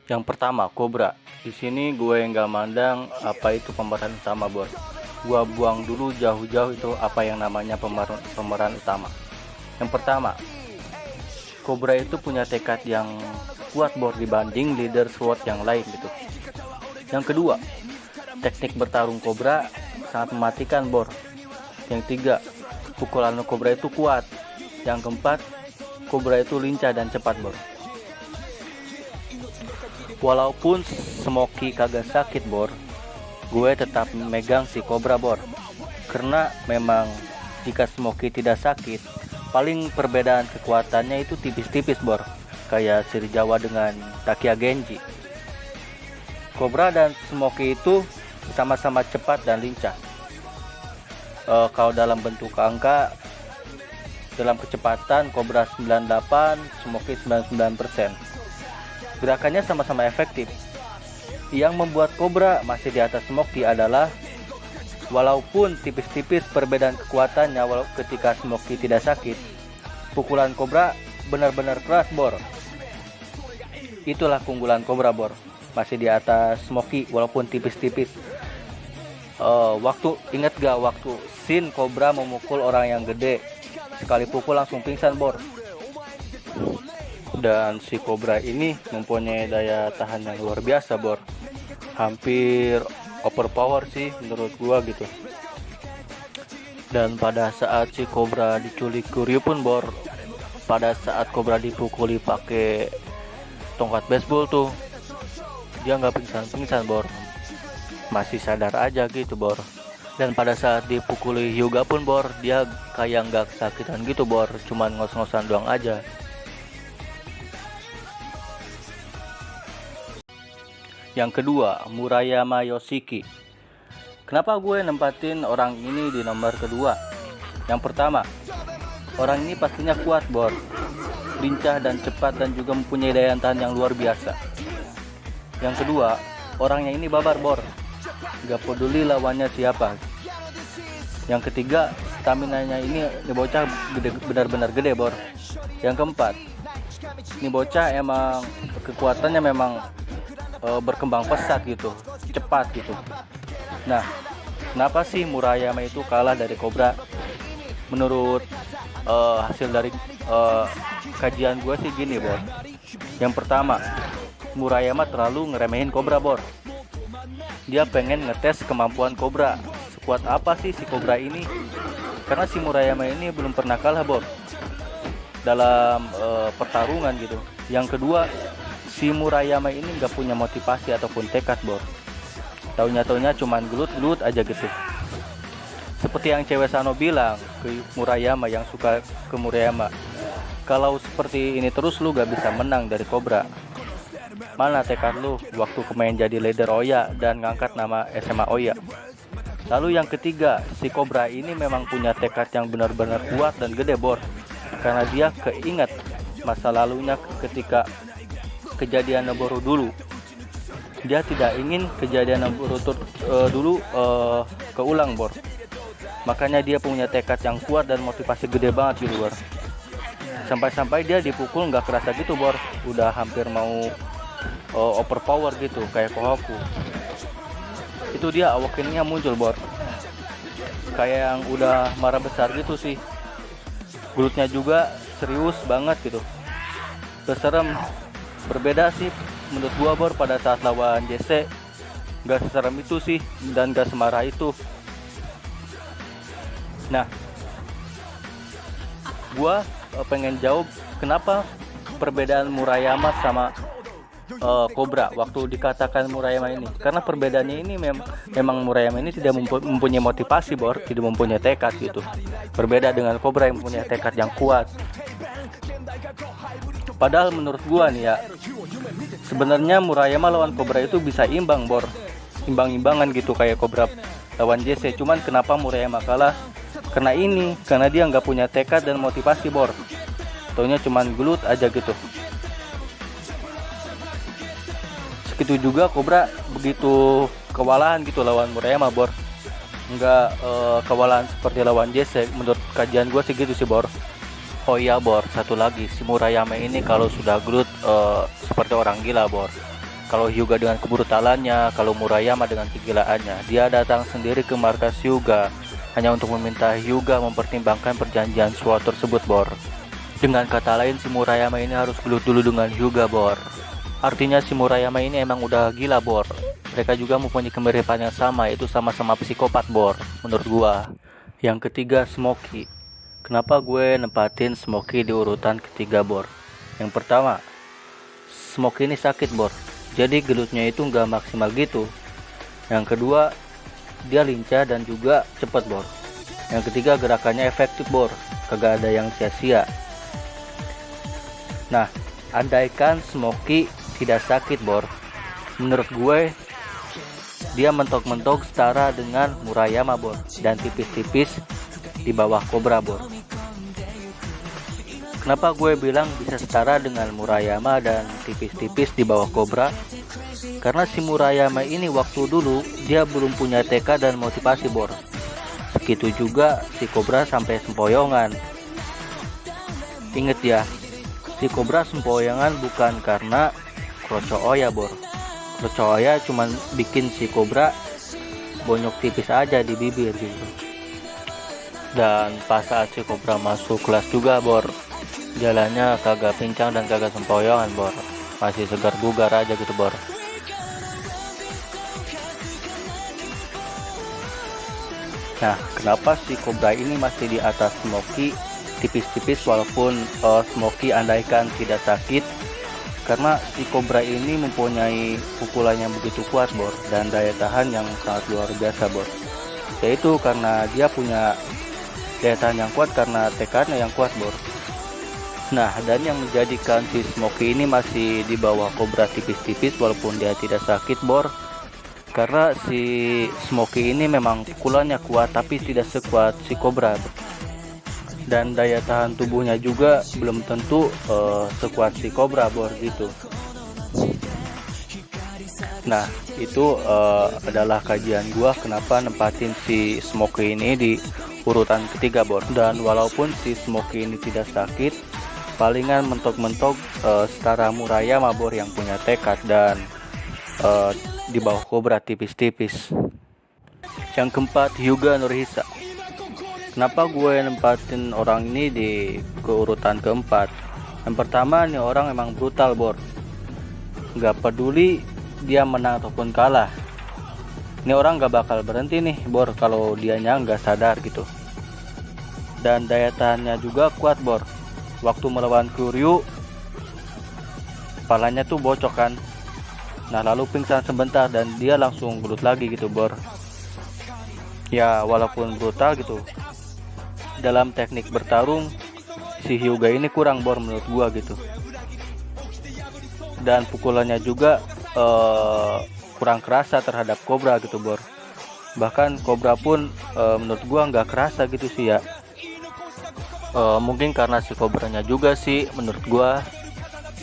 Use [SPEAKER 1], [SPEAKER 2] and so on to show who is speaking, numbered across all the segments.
[SPEAKER 1] Yang pertama, Cobra. Di sini gue nggak mandang apa itu pemeran utama, bos. Gue buang dulu jauh-jauh itu apa yang namanya pemeran utama. Yang pertama, Cobra itu punya tekad yang kuat, bor, dibanding leader SWAT yang lain gitu. Yang kedua, teknik bertarung Cobra sangat mematikan, bor. Yang tiga, pukulan Cobra itu kuat. Yang keempat, Cobra itu lincah dan cepat, bor. Walaupun Smoky kagak sakit, bor, gue tetap megang si Cobra, bor. Karena memang jika Smoky tidak sakit, paling perbedaan kekuatannya itu tipis-tipis, bor. Kayak Siri Jawa dengan Takia Genji. Cobra dan Smoky itu sama-sama cepat dan lincah. Kalau dalam bentuk angka, dalam kecepatan Cobra 98, Smoky 99%. Gerakannya sama-sama efektif. Yang membuat Cobra masih di atas Smoky adalah walaupun tipis-tipis perbedaan kekuatannya ketika Smoky tidak sakit, pukulan Cobra benar-benar keras, bor. Itulah keunggulan Cobra, bor. Masih di atas Smoky walaupun tipis-tipis. Ingat gak waktu scene Cobra memukul orang yang gede, sekali pukul langsung pingsan, bor. Dan si Cobra ini mempunyai daya tahan yang luar biasa, bor. Hampir overpower sih menurut gua gitu. Dan pada saat si Cobra diculik Kuryu pun, bor, pada saat Cobra dipukuli pakai tongkat baseball tuh, dia nggak pingsan, bor. Masih sadar aja gitu, bor. Dan pada saat dipukuli Hyuga pun, bor, dia kayak nggak kesakitan gitu, bor. Cuman ngos-ngosan doang aja. Yang kedua, Murayama Yoshiki. Kenapa gue nempatin orang ini di nomor kedua? Yang pertama, orang ini pastinya kuat, bor. Lincah dan cepat dan juga mempunyai daya tahan yang luar biasa. Yang kedua, orangnya ini babar, bor. Gak peduli lawannya siapa. Yang ketiga, stamina-nya ini bocah benar-benar gede, bor. Yang keempat, ini bocah emang kekuatannya memang berkembang pesat gitu, cepat gitu. Nah, kenapa sih Murayama itu kalah dari Cobra? Menurut hasil dari kajian gue sih gini, bor. Yang pertama, Murayama terlalu ngeremehin Cobra, bor. Dia pengen ngetes kemampuan Cobra, sekuat apa sih si Cobra ini. Karena si Murayama ini belum pernah kalah, bor, dalam pertarungan gitu. Yang kedua, si Murayama ini nggak punya motivasi ataupun tekad, bor. Taunya cuman gelut-gelut aja gitu. Seperti yang cewek Sano bilang ke Murayama, yang suka ke Murayama, kalau seperti ini terus lu gak bisa menang dari Cobra. Mana tekad lu waktu kemain jadi leader Oya dan ngangkat nama SMA Oya? Lalu yang ketiga, si Cobra ini memang punya tekad yang benar-benar kuat dan gede, bor. Karena dia keinget masa lalunya ketika kejadian Naboru dulu. Dia tidak ingin kejadian Naboru dulu keulang, bor. Makanya dia punya tekad yang kuat dan motivasi gede banget gitu, bor. Sampai-sampai dia dipukul nggak kerasa gitu, bor. Udah hampir mau overpower gitu kayak Kohaku. Itu dia awakennya muncul, bor. Kayak yang udah marah besar gitu sih. Glutnya juga serius banget gitu. Keserem. Berbeda sih menurut gua, bor, pada saat lawan JC. Gak seserem itu sih dan gak semarah itu. Nah, gua pengen jawab kenapa perbedaan Murayama sama Cobra waktu dikatakan Murayama ini. Karena perbedaannya ini memang Murayama ini tidak mempunyai motivasi, bor, tidak mempunyai tekad gitu. Berbeda dengan Cobra yang mempunyai tekad yang kuat. Padahal menurut gua nih ya, sebenarnya Murayama lawan Cobra itu bisa imbang, bor. Imbang-imbangan gitu kayak Cobra lawan JC. Cuman kenapa Murayama kalah? Karena dia nggak punya tekad dan motivasi, bor. Taunya cuman gelut aja gitu. Segitu juga Cobra begitu kewalahan gitu lawan Murayama, bor. Nggak kewalahan seperti lawan JC. Menurut kajian gua sih gitu sih, bor. Oh iya, bor, satu lagi, si Murayama ini kalau sudah gelut seperti orang gila, bor. Kalau Hyuga dengan kebrutalannya, kalau Murayama dengan kegilaannya. Dia datang sendiri ke markas Hyuga hanya untuk meminta Hyuga mempertimbangkan perjanjian SWORD tersebut, Bor. Dengan kata lain, si Murayama ini harus gelut dulu dengan Hyuga, Bor. Artinya si Murayama ini emang udah gila, Bor. Mereka juga mempunyai kemiripan yang sama, yaitu sama-sama psikopat, Bor, menurut gua. Yang ketiga, Smokey. Kenapa gue nempatin Smokey di urutan ketiga, Bor? Yang pertama, Smokey ini sakit, Bor. Jadi gelutnya itu nggak maksimal gitu. Yang kedua, dia lincah dan juga cepat, Bor. Yang ketiga, gerakannya efektif, Bor. Kagak ada yang sia-sia. Nah, andaikan Smokey tidak sakit, Bor, menurut gue dia mentok-mentok setara dengan Murayama, Bor, dan tipis-tipis di bawah Cobra, Bor. Kenapa gue bilang bisa setara dengan Murayama dan tipis-tipis di bawah Cobra? Karena si Murayama ini waktu dulu dia belum punya tekad dan motivasi, Bor. Begitu juga si Cobra sampai sempoyongan. Ingat ya, si Cobra sempoyongan bukan karena kroco oya, Bor. Kroco oya cuman bikin si Cobra bonyok tipis aja di bibir gitu. Dan pas saat si Cobra masuk kelas juga, Bor, jalannya kagak pincang dan kagak sempoyongan, Bor. Masih segar bugar aja gitu, Bor. Nah, kenapa si Cobra ini masih di atas Smokey tipis-tipis walaupun Smokey andaikan tidak sakit? Karena si Cobra ini mempunyai pukulan yang begitu kuat, Bor, dan daya tahan yang sangat luar biasa, Bor. Yaitu karena dia punya daya tahan yang kuat karena tekadnya yang kuat, Bor. Nah, dan yang menjadikan si Smokey ini masih di bawah Cobra tipis-tipis walaupun dia tidak sakit, Bor, karena si Smokey ini memang pukulannya kuat tapi tidak sekuat si Cobra, dan daya tahan tubuhnya juga belum tentu sekuat si Cobra, Bor, gitu. Nah, itu adalah kajian gua kenapa nempatin si Smokey ini di urutan ketiga, Bor. Dan walaupun si Smokey ini tidak sakit, palingan mentok-mentok setara Murayama, Bor, yang punya tekad dan di bawah Cobra tipis-tipis. Yang keempat, Hyuga Nurhisa. Kenapa gue nempatin orang ini di keurutan keempat? Yang pertama, nih orang emang brutal, Bor. Gak peduli dia menang ataupun kalah, ini orang gak bakal berhenti nih, Bor, kalau dianya gak sadar gitu. Dan daya tahannya juga kuat, Bor. Waktu melawan Kuryu, kepalanya tuh bocok kan. Nah, lalu pingsan sebentar dan dia langsung gelut lagi gitu, Bor. Ya, walaupun brutal gitu, dalam teknik bertarung si Hyuga ini kurang, Bor, menurut gua gitu. Dan pukulannya juga kurang kerasa terhadap Cobra gitu, Bor. Bahkan Cobra pun menurut gua nggak kerasa gitu sih ya. Mungkin karena si Cobranya juga sih, menurut gua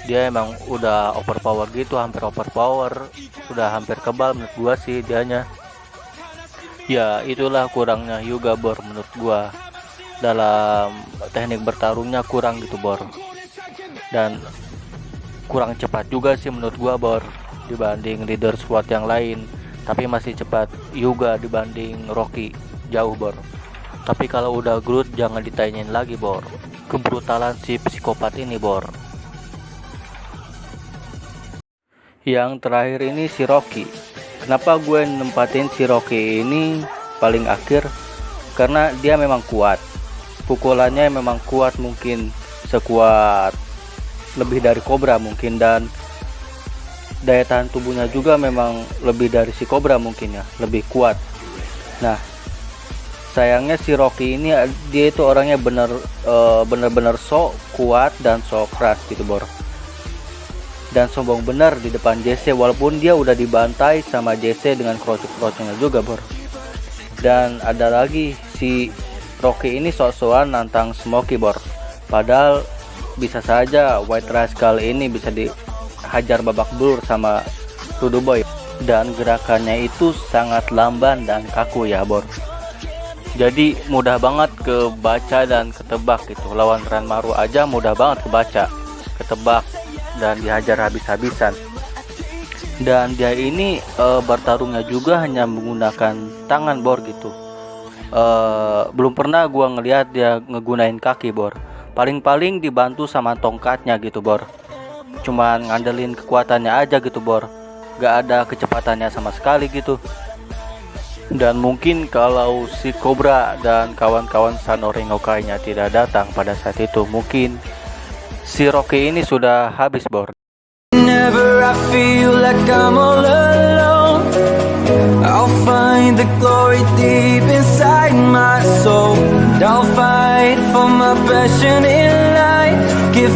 [SPEAKER 1] dia emang udah overpower gitu, hampir overpower, udah hampir kebal menurut gua sih dianya. Ya, itulah kurangnya Hyuga, Bor, menurut gua. Dalam teknik bertarungnya kurang gitu, Bor. Dan kurang cepat juga sih menurut gua, Bor, dibanding leader SWAT yang lain. Tapi masih cepat Hyuga dibanding Rocky, jauh, Bor. Tapi kalau udah Groot jangan ditanyain lagi, Bor. Kebrutalan si psikopat ini, Bor. Yang terakhir ini si Rocky. Kenapa gue nempatin si Rocky ini paling akhir? Karena dia memang kuat. Pukulannya memang kuat, mungkin sekuat lebih dari Cobra mungkin, dan daya tahan tubuhnya juga memang lebih dari si Cobra mungkin ya, lebih kuat. Nah, sayangnya si Rocky ini dia itu orangnya bener-bener sok kuat dan sok keras gitu, Bor. Dan sombong bener di depan JC, walaupun dia udah dibantai sama JC dengan kroco-kroconya juga, Bor. Dan ada lagi, si Rocky ini sok-sokan nantang Smokey, Bor. Padahal bisa saja White Rascal ini bisa dihajar babak belur sama Rudo Boy. Dan gerakannya itu sangat lamban dan kaku ya, Bor. Jadi mudah banget kebaca dan ketebak gitu. Lawan Ranmaru aja mudah banget kebaca, ketebak, dan dihajar habis-habisan. Dan dia ini bertarungnya juga hanya menggunakan tangan Bor gitu. Belum pernah gua ngelihat dia ngegunain kaki Bor. Paling-paling dibantu sama tongkatnya gitu Bor. Cuman ngandelin kekuatannya aja gitu Bor. Gak ada kecepatannya sama sekali gitu. Dan mungkin kalau si Cobra dan kawan-kawan Sanori Ngokai-nya tidak datang pada saat itu, mungkin si Rocky ini sudah habis Bor.
[SPEAKER 2] Whenever I feel like I'm all alone, I'll find the glory deep inside my soul. And I'll fight for my passion in life, give